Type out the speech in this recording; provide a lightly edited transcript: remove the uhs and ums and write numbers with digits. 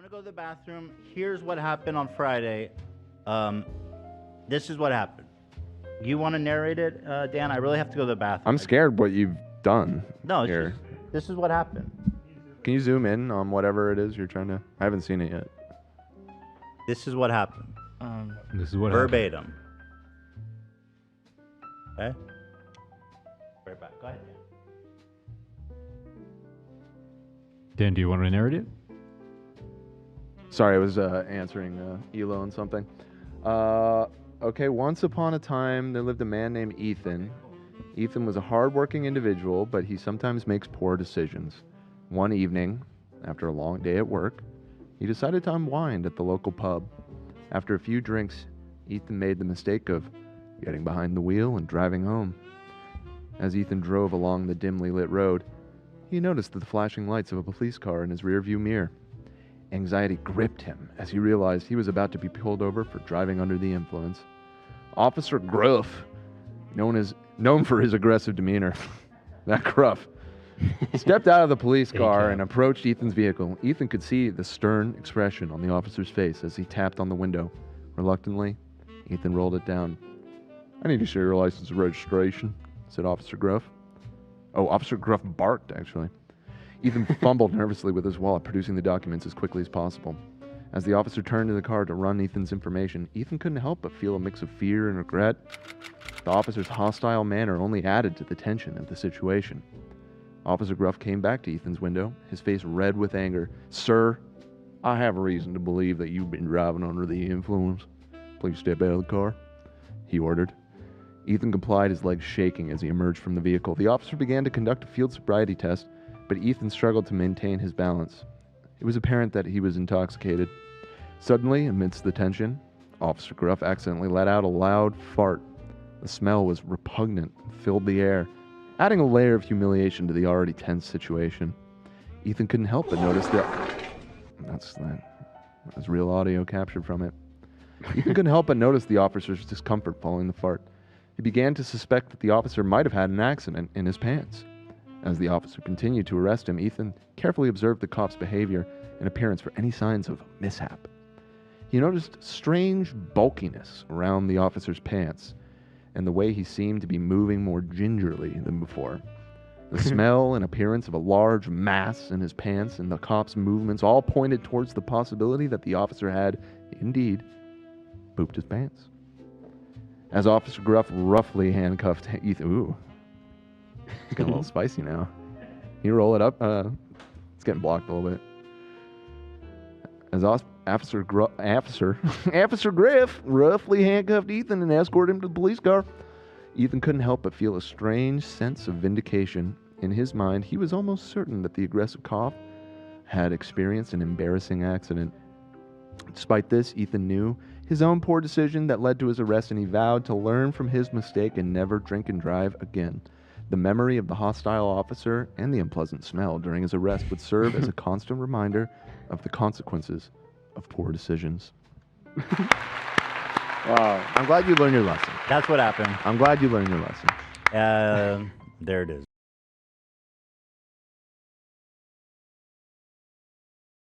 gonna go to the bathroom. Here's what happened on Friday. This is what happened. You want to narrate it, Dan? I really have to go to the bathroom. I'm scared what you've done. No, here. This is what happened. Can you zoom in on whatever it is you're trying to? I haven't seen it yet. This is what happened. This is what verbatim. Okay. Right back. Go ahead. Dan, do you want to narrate it? Sorry, I was answering Elo on something. Okay, once upon a time, there lived a man named Ethan. Ethan was a hardworking individual, but he sometimes makes poor decisions. One evening, after a long day at work, he decided to unwind at the local pub. After a few drinks, Ethan made the mistake of getting behind the wheel and driving home. As Ethan drove along the dimly lit road, he noticed the flashing lights of a police car in his rearview mirror. Anxiety gripped him as he realized he was about to be pulled over for driving under the influence. Officer Gruff, known for his aggressive demeanor, that Gruff, stepped out of the police car and approached Ethan's vehicle. Ethan could see the stern expression on the officer's face as he tapped on the window. Reluctantly, Ethan rolled it down. "I need to see your license and registration," said Officer Gruff. Oh, Officer Gruff barked, actually. Ethan fumbled nervously with his wallet, producing the documents as quickly as possible. As the officer turned to the car to run Ethan's information, Ethan couldn't help but feel a mix of fear and regret. The officer's hostile manner only added to the tension of the situation. Officer Gruff came back to Ethan's window, his face red with anger. "Sir, I have reason to believe that you've been driving under the influence. Please step out of the car," he ordered. Ethan complied, his legs shaking as he emerged from the vehicle. The officer began to conduct a field sobriety test, but Ethan struggled to maintain his balance. It was apparent that he was intoxicated. Suddenly, amidst the tension, Officer Gruff accidentally let out a loud fart. The smell was repugnant and filled the air, adding a layer of humiliation to the already tense situation. Ethan couldn't help but notice that's real audio captured from it. Ethan couldn't help but notice the officer's discomfort following the fart. He began to suspect that the officer might have had an accident in his pants. As the officer continued to arrest him, Ethan carefully observed the cop's behavior and appearance for any signs of mishap. He noticed strange bulkiness around the officer's pants, and the way he seemed to be moving more gingerly than before. The smell and appearance of a large mass in his pants and the cop's movements all pointed towards the possibility that the officer had, indeed, pooped his pants. As Officer Gruff roughly handcuffed Ethan... Ooh. It's getting a little spicy now. Can you roll it up? It's getting blocked a little bit. As Officer Griff roughly handcuffed Ethan and escorted him to the police car, Ethan couldn't help but feel a strange sense of vindication. In his mind, he was almost certain that the aggressive cop had experienced an embarrassing accident. Despite this, Ethan knew his own poor decision that led to his arrest, and he vowed to learn from his mistake and never drink and drive again. The memory of the hostile officer and the unpleasant smell during his arrest would serve as a constant reminder of the consequences of poor decisions. Wow. I'm glad you learned your lesson. That's what happened. I'm glad you learned your lesson. There it is.